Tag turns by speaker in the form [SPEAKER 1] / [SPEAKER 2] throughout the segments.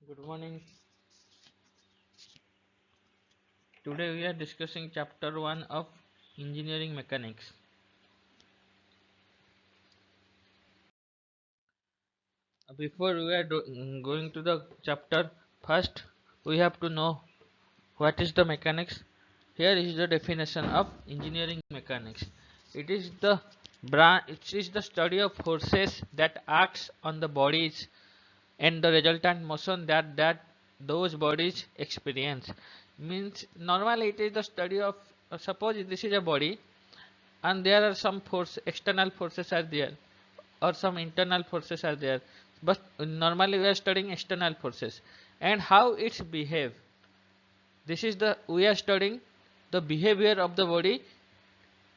[SPEAKER 1] Good morning. Today we are discussing chapter 1 of engineering mechanics. Before we are going to the chapter, first we have to know what is the mechanics. Here is the definition of engineering mechanics. It is the study of forces that acts on the bodies and the resultant motion that those bodies experience. Means normally it is the study of suppose this is a body and there are some external forces are there or some internal forces are there, but normally we are studying external forces and how it's behave. This is the we are studying the behavior of the body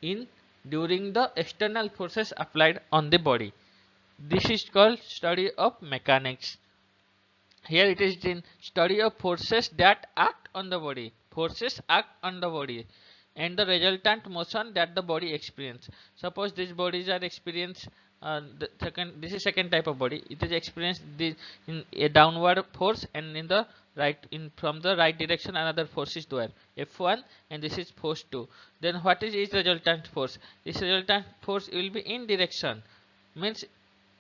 [SPEAKER 1] in during the external forces applied on the body. This is called study of mechanics. Here it is in study of forces that act on the body. Forces act on the body and the resultant motion that the body experience. Suppose these bodies are experience this is second type of body. It is experienced in a downward force and in the right in from the right direction another force is there F1 and this is force 2. Then what is its resultant force? This resultant force will be in direction, means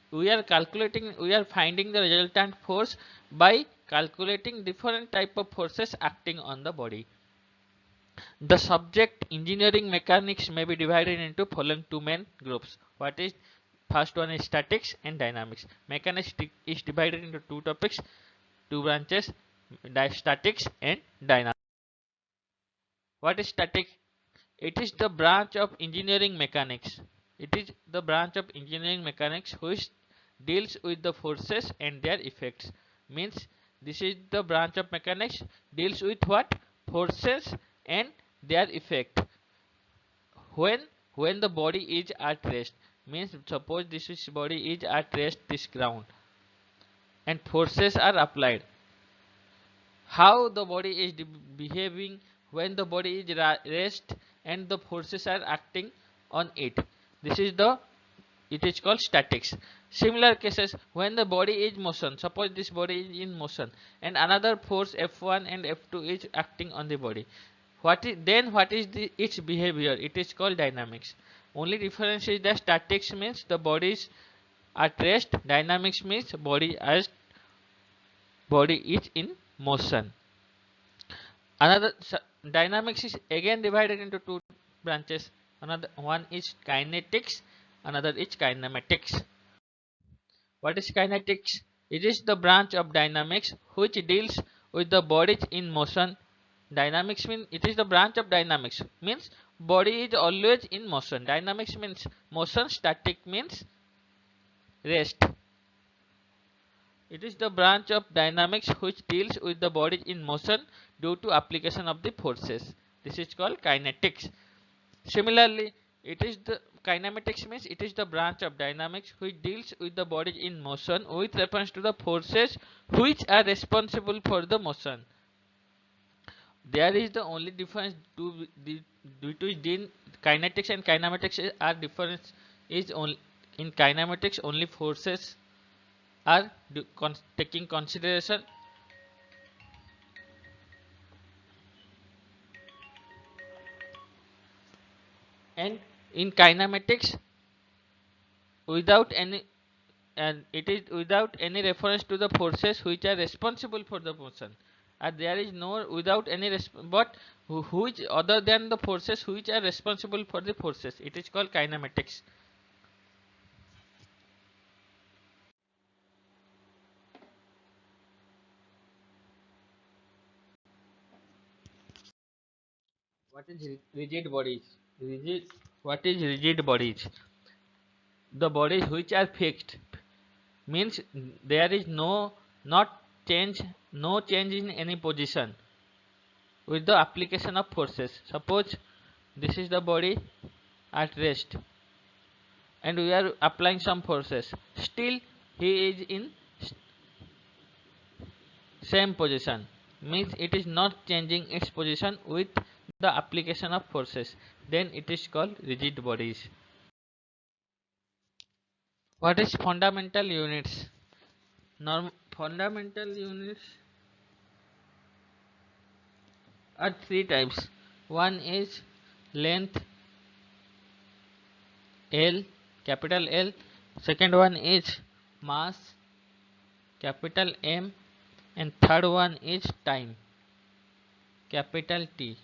[SPEAKER 1] we are finding the resultant force by calculating different type of forces acting on the body. The subject engineering mechanics may be divided into following two main groups. What is first one is statics and dynamics. Mechanics is divided into two topics, two branches, statics and dynamics. What is static? It is the branch of engineering mechanics. It is the branch of engineering mechanics which deals with the forces and their effects. Means this is the branch of mechanics deals with what? Forces and their effect. When when the body is at rest, means suppose this is body is at rest this ground and forces are applied. How the body is behaving when the body is rest and the forces are acting on it. This is the it is called statics. Similar cases when the body is motion, suppose this body is in motion and another force F1 and F2 is acting on the body. What is its behavior? It is called dynamics. Only difference is that statics means the body is at rest, dynamics means body is in motion. Another dynamics is again divided into two branches. Another one is kinetics, another is kinematics. What is kinetics? It is the branch of dynamics which deals with the bodies in motion. Dynamics means it is the branch of dynamics, means body is always in motion. Dynamics means motion, static means rest. It is the branch of dynamics which deals with the body in motion due to application of the forces. This is called kinetics. Similarly, it is the kinematics means it is the branch of dynamics which deals with the body in motion with reference to the forces which are responsible for the motion. There is the only difference between kinetics and kinematics are difference is only in kinematics only forces are taking consideration, and in kinematics without any and it is without any reference to the forces which are responsible for the motion, and there is no without any but which other than the forces which are responsible for the forces, it is called kinematics. What is rigid bodies? Rigid. What is rigid bodies? The bodies which are fixed, means there is not change no change in any position with the application of forces. Suppose this is the body at rest and we are applying some forces, still he is in same position, means it is not changing its position with the application of forces, then it is called rigid bodies. What is fundamental units? fundamental units are three types. One is length L, capital L. Second one is mass, capital M, and third one is time, capital T.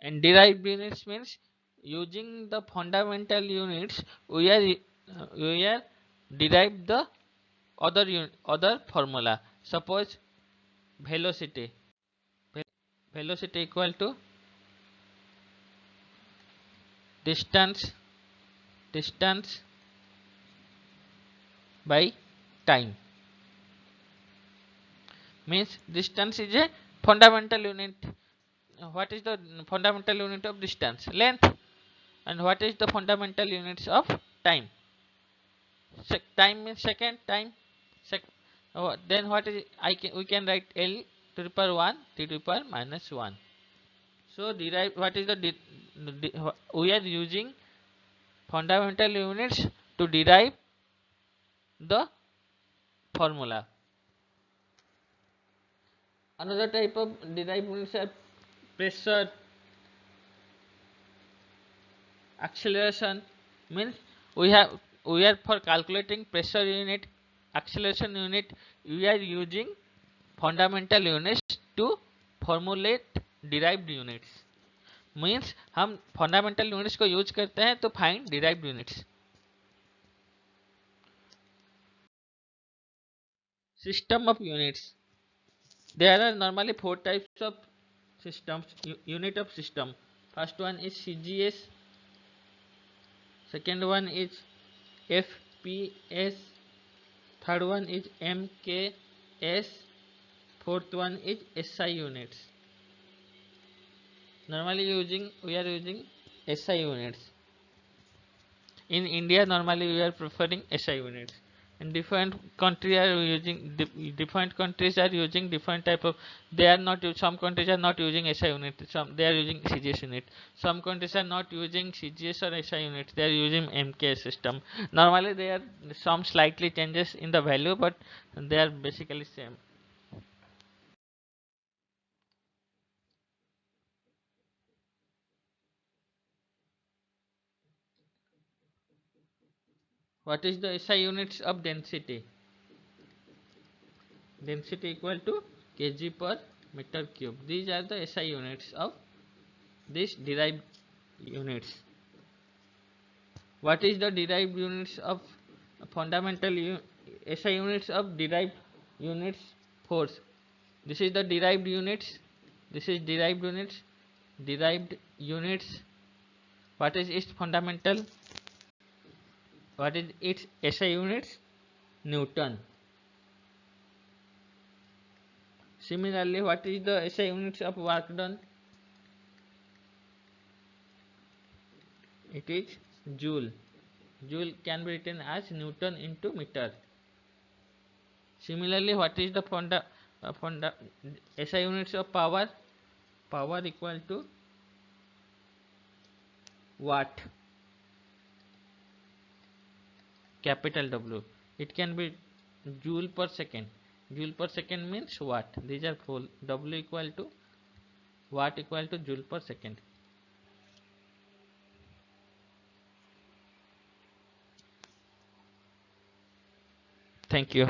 [SPEAKER 1] And derived units means using the fundamental units we are derive the other formula. Suppose velocity velocity equal to distance by time, means distance is a fundamental unit. What is the fundamental unit of distance? Length. And what is the fundamental units of time? Time means second. Time then what is we can write L to the power 1 t to the power minus 1. So derive what is we are using fundamental units to derive the formula. Another type of derived units are pressure, acceleration. Means we are for calculating pressure unit, acceleration unit, we are using fundamental units to formulate derived units. Means हम fundamental units को use करते हैं तो find derived units. System of units. There are normally four types of systems, unit of system. First one is CGS, second one is FPS, third one is MKS, fourth one is SI units. Normally we are using SI units. In India normally we are preferring SI units. And different countries are using different countries are using different type of. They are not. Some countries are not using SI unit. Some they are using CGS unit. Some countries are not using CGS or SI units. They are using MKS system. Normally there are some slightly changes in the value, but they are basically same. What is the SI units of density? Density equal to kg per meter cube. These are the SI units of these derived units. What is the derived units of fundamental SI units of derived units? Force. This is the derived units. This is derived units. Derived units. What is its fundamental? What is its SI units? Newton. Similarly, what is the SI units of work done? It is joule. Joule can be written as Newton into meter. Similarly, what is the SI units of power? Power equal to watt, capital W. It can be joule per second. Joule per second means watt. These are full. W equal to watt equal to joule per second. Thank you.